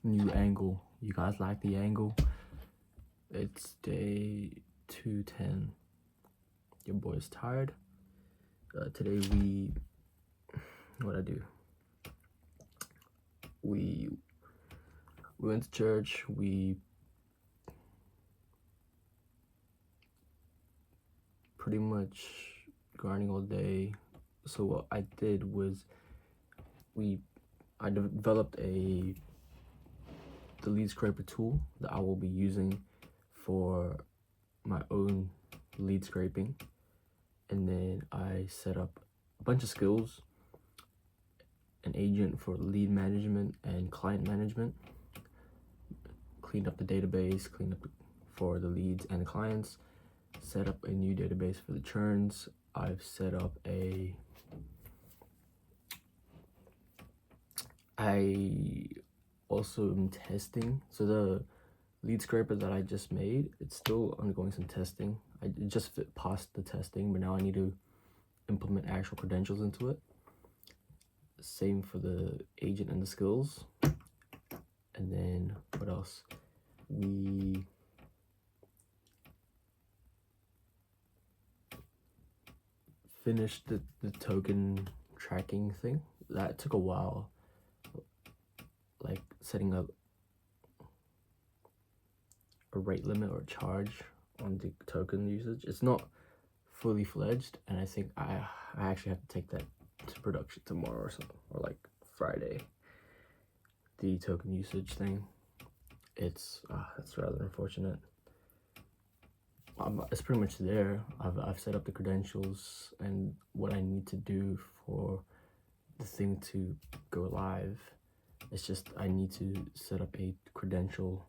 new angle. You guys like the angle? It's day 210. Your boy's tired. Today what'd I do? We went to church. We pretty much grinding all day. So what I did was I developed the lead scraper tool that I will be using for my own lead scraping, and then I set up a bunch of skills, an agent for lead management and client management, cleaned up the database, cleaned up for the leads and the clients, set up a new database for the churns. I've set up I also am testing. So the lead scraper that I just made, it's still undergoing some testing. I just passed the testing, but now I need to implement actual credentials into it. Same for the agent and the skills. And then what else? We finished the token tracking thing. That took a while, like setting up a rate limit or charge on the token usage. It's not fully fledged, and I think I actually have to take that to production tomorrow or something, or like Friday. The token usage thing, it's rather unfortunate. It's pretty much there. I've set up the credentials and what I need to do for the thing to go live. It's just I need to set up a credential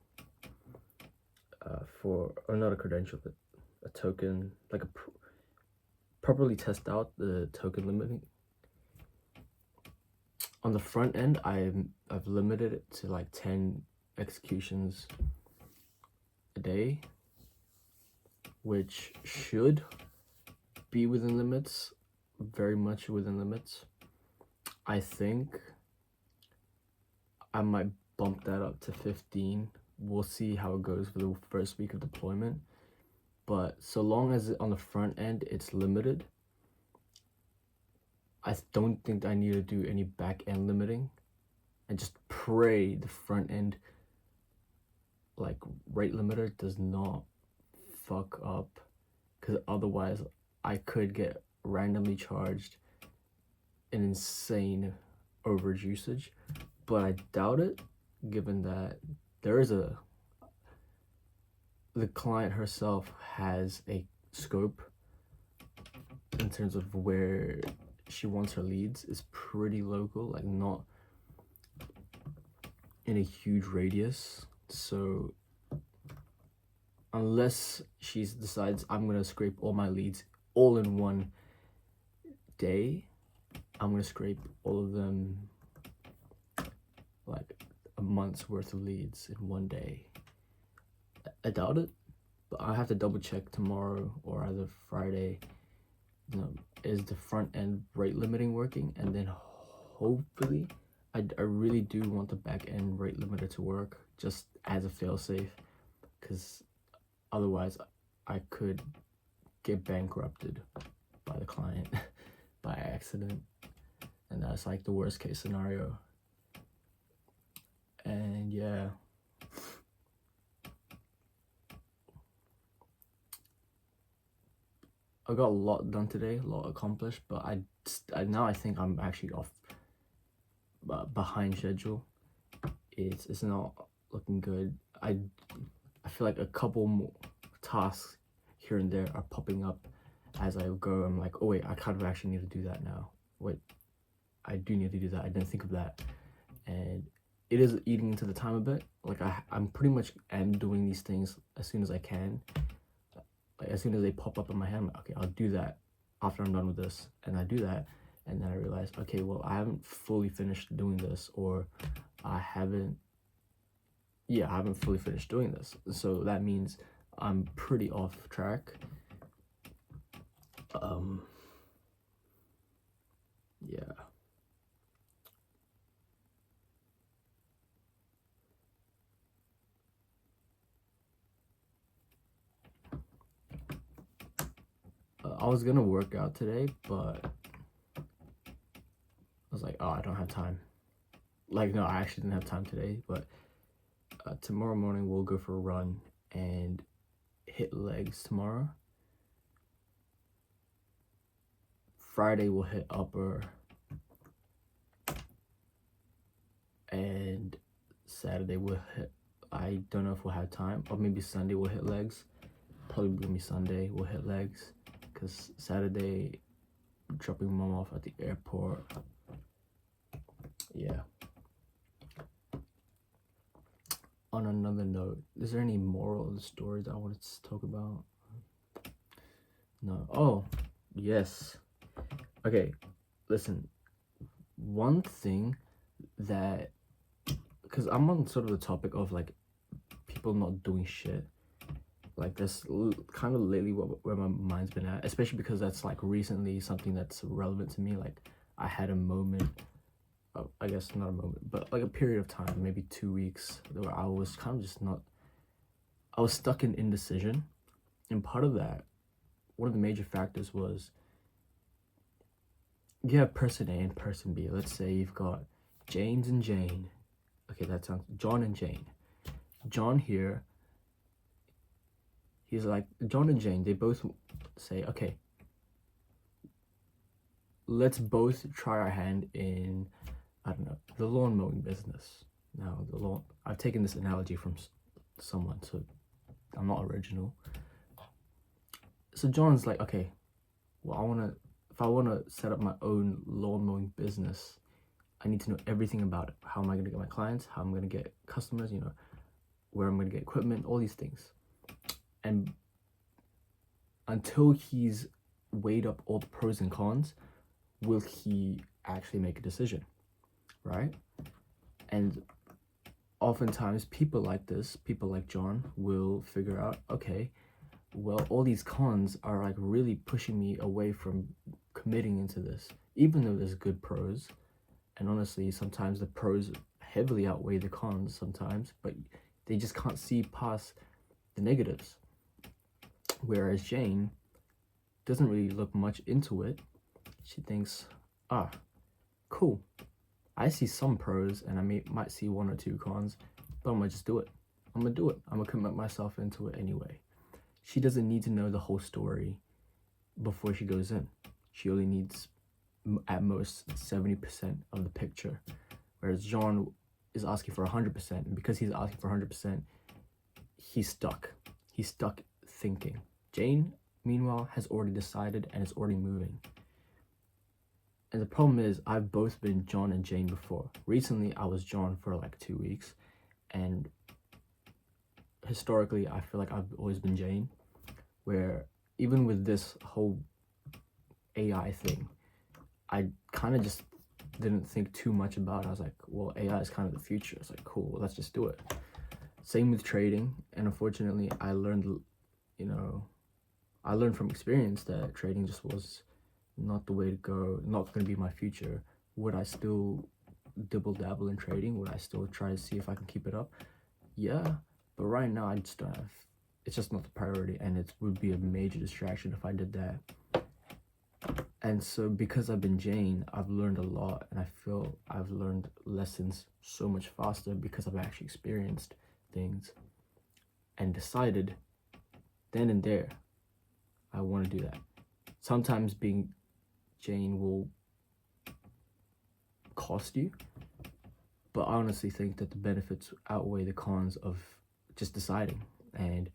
or not a credential, but a token, like properly test out the token limiting. On the front end, I've limited it to like 10 executions a day, which should be within limits, very much within limits. I think I might bump that up to 15. We'll see how it goes for the first week of deployment. But so long as on the front end it's limited, I don't think I need to do any back end limiting, and just pray the front end like rate limiter does not fuck up, because otherwise I could get randomly charged an insane overage usage. But I doubt it, given that the client herself has a scope in terms of where she wants her leads. Is pretty local, like not in a huge radius. So unless she decides I'm gonna scrape all my leads all in one day, I'm gonna scrape all of them, like a month's worth of leads in one day. I doubt it, but I have to double check tomorrow or either Friday. Is the front end rate limiting working? And then hopefully, I really do want the back end rate limiter to work just as a failsafe, because otherwise I could get bankrupted by the client by accident, and that's like the worst case scenario. And yeah, I got a lot done today, a lot accomplished, but now I think I'm actually off behind schedule. It's not looking good. I feel like a couple more tasks here and there are popping up as I go. I'm like, oh wait, I kind of actually need to do that now. Wait, I do need to do that. I didn't think of that. And it is eating into the time a bit. Like I'm pretty much am doing these things as soon as I can. Like as soon as they pop up in my head, I'm like, okay, I'll do that after I'm done with this. And I do that. And then I realize, okay, well, I haven't fully finished doing this, or I haven't fully finished doing this. So that means I'm pretty off track. Yeah. was gonna work out today, but I was like, oh, I don't have time. Like, no, I actually didn't have time today, but tomorrow morning we'll go for a run and hit legs tomorrow. Friday we'll hit upper, and Saturday we'll hit, I don't know if we'll have time, or maybe Sunday we'll hit legs. Probably gonna be Sunday we'll hit legs, because Saturday dropping mom off at the airport. Yeah. On another note, is there any moral of the story that I wanted to talk about? No. Oh, yes. Okay, listen. One thing that, because I'm on sort of the topic of like people not doing shit. Like that's kind of lately where my mind's been at, especially because that's like recently something that's relevant to me. Like I had a moment, I guess not a moment, but like a period of time, maybe 2 weeks, where I was kind of just not, I was stuck in indecision. And part of that, one of the major factors was you have person A and person B. Let's say you've got James and Jane. Okay, that sounds, John and Jane. John here, he's like, John and Jane, they both say, okay, let's both try our hand in, I don't know, the lawn mowing business. Now, I've taken this analogy from someone, so I'm not original. So John's like, okay, well, if I want to set up my own lawn mowing business, I need to know everything about it. How am I going to get my clients? How am I going to get customers? You know, where I'm going to get equipment, all these things. And until he's weighed up all the pros and cons, will he actually make a decision, right? And oftentimes people like this, people like John, will figure out, okay, well, all these cons are like really pushing me away from committing into this, even though there's good pros. And honestly, sometimes the pros heavily outweigh the cons sometimes, but they just can't see past the negatives. Whereas Jane doesn't really look much into it. She thinks, cool, I see some pros and I might see 1 or 2 cons, but I'm gonna just do it. I'm gonna commit myself into it anyway. She doesn't need to know the whole story before she goes in. She only needs at most 70% of the picture, whereas John is asking for 100%, and because he's asking for 100%, he's stuck thinking. Jane, meanwhile, has already decided and is already moving. And the problem is, I've both been John and Jane before. Recently, I was John for like 2 weeks, and historically, I feel like I've always been Jane, where even with this whole AI thing, I kind of just didn't think too much about it. I was like, well, AI is kind of the future. It's like, cool, let's just do it. Same with trading. And unfortunately, I learned from experience that trading just was not the way to go, not going to be my future. Would I still dibble dabble in trading? Would I still try to see if I can keep it up? Yeah, but right now I just don't have, it's just not the priority, and it would be a major distraction if I did that. And so because I've been Jane, I've learned a lot, and I feel I've learned lessons so much faster because I've actually experienced things and decided then and there I want to do that. Sometimes being Jane will cost you, but I honestly think that the benefits outweigh the cons of just deciding and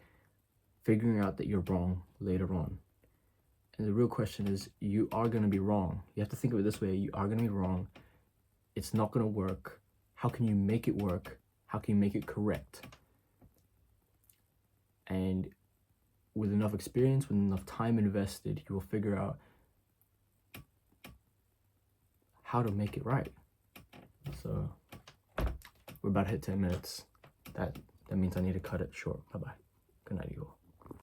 figuring out that you're wrong later on. And the real question is, you are going to be wrong. You have to think of it this way: you are going to be wrong. It's not going to work. How can you make it work? How can you make it correct? And with enough experience, with enough time invested, you will figure out how to make it right. So we're about to hit 10 minutes. That means I need to cut it short. Bye-bye. Good night, you all.